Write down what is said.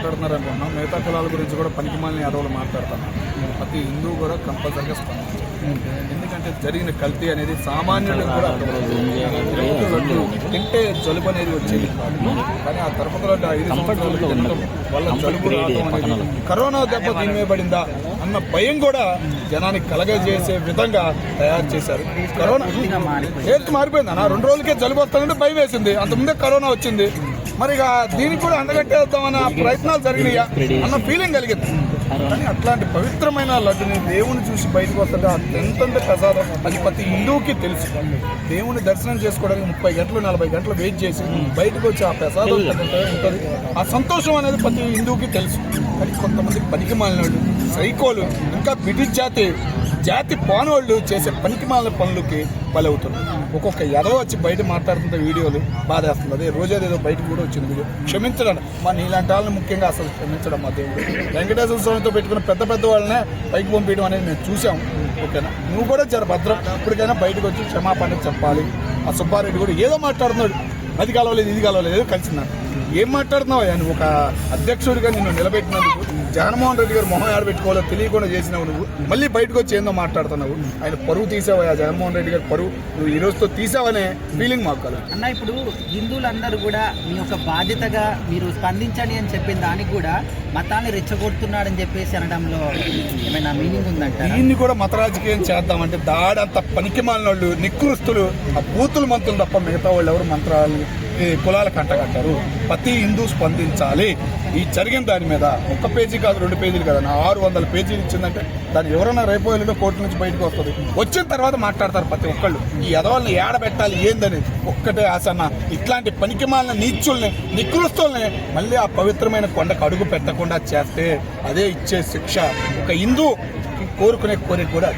మాట్లాడుతున్నారు అనుకున్నాం. మిగతా కులాల గురించి కూడా పనికిమాలిన అడవులు మాట్లాడుతున్నారు. ప్రతి హిందువు కూడా కంపల్సరిగా స్పందించారు. ఎందుకంటే జరిగిన కల్తీ అనేది సామాన్యులకు కూడా తింటే జలుబు అనేది వచ్చేది. కానీ ఆ తిరుపతిలో 5 సంవత్సరాలు తినడం వల్ల జలుబు రావడం అనేది కరోనా దెబ్బ దీని మీద పడిందా అన్న భయం కూడా జనానికి కలగజేసే విధంగా తయారు చేశారు. కరోనా హెల్త్ మారిపోయింది అన్న. 2 రోజులకే జలుబు వస్తుందంటే భయం వేసింది. అంతకుముందే కరోనా వచ్చింది. మరి ఇక దీనికి కూడా అందగట్టేద్దామన్న ప్రయత్నాలు జరిగినాయా అన్న ఫీలింగ్ కలిగింది. కానీ అట్లాంటి పవిత్రమైన లడ్డుని దేవుని చూసి బయటకు వస్తుంటే ఎంతంత ప్రసాదం అది ప్రతి హిందువుకి తెలుసు. దేవుని దర్శనం చేసుకోవడానికి 30 గంటలు 40 గంటలు వెయిట్ చేసి బయటకు వచ్చి ఆ ప్రసాదం ఉంటుంది. ఆ సంతోషం అనేది ప్రతి హిందువుకి తెలుసు. కానీ కొంతమంది పనికి మాలినోళ్ళు, సైకోలు, ఇంకా బ్రిటిష్ జాతి పానోళ్ళు చేసే పనికిమాలిన పనులకి బలవుతున్నారు. ఒక్కొక్క ఎదవ వచ్చి బయట మాట్లాడుతున్న వీడియోలు బాధేస్తుంది. అదే రోజేదేదో బయటకు కూడా వచ్చింది వీడియో. క్షమించడం మా నీలాంటి వాళ్ళని ముఖ్యంగా అసలు క్షమించడం మా దేవుడు. వెంకటేశ్వర స్వామితో పెట్టుకున్న పెద్ద వాళ్ళనే పైకి పంపించడం అనేది మేము చూసాం. ఓకేనా, నువ్వు కూడా జర భద్రం. ఇప్పటికైనా బయటకు వచ్చి క్షమాపణ చెప్పాలి. ఆ సుబ్బారెడ్డి కూడా ఏదో మాట్లాడుతున్నాడు, అది కలవలేదు ఇది కలవలేదు ఏదో కలిసిందా. ఏం మాట్లాడుతున్నావు? ఆయన ఒక అధ్యక్షుడిగా నిన్ను నిలబెట్టినందుకు జగన్మోహన్ రెడ్డి గారు మొహం ఆడబెట్టుకోవాలో తెలియకుండా చేసినావు. నువ్వు మళ్ళీ బయటకు వచ్చి ఏందో మాట్లాడుతున్నావు. ఆయన పరువు తీసావా? జగన్మోహన్ రెడ్డి గారు పరువు నువ్వు ఈ రోజుతో తీసావనే ఫీలింగ్ మాకు కలదు అన్న. ఇప్పుడు హిందువులందరూ కూడా మీ యొక్క బాధ్యతగా మీరు స్పందించండి అని చెప్పిన దానికి కూడా మతాన్ని రెచ్చగొడుతున్నాడని చెప్పేసి అనడంలో ఏమైనా మీనింగ్ ఉందంట? దీన్ని కూడా మత రాజకీయం చేద్దామంటే దాడంత పనికి మాలిన వాళ్ళు, నికృస్తులు, ఆ బూతులు మంత్రులు తప్ప మిగతా వాళ్ళు ఎవరు మంత్రాలని కులాలకు అంటగట్టారు. ప్రతి హిందూ స్పందించాలి. ఈ జరిగిన దాని మీద 1 పేజీ కాదు 2 పేజీలు కదా, 600 పేజీలు ఇచ్చిందంటే దాన్ని ఎవరైనా రేపోయిలో కోర్టు నుంచి బయటకు వస్తుంది. వచ్చిన తర్వాత మాట్లాడతారు ప్రతి ఒక్కళ్ళు. ఈ ఎదవాళ్ళని ఏడబెట్టాలి ఏందనేది ఒక్కటే ఆసన్న. ఇట్లాంటి పనికిమాలిన నీచుల్ని, నికృస్తుల్ని మళ్ళీ ఆ పవిత్రమైన కొండకు అడుగు పెట్టకుండా చేస్తే అదే ఇచ్చే శిక్ష. ఒక హిందూ కోరుకునే కోరిక కూడా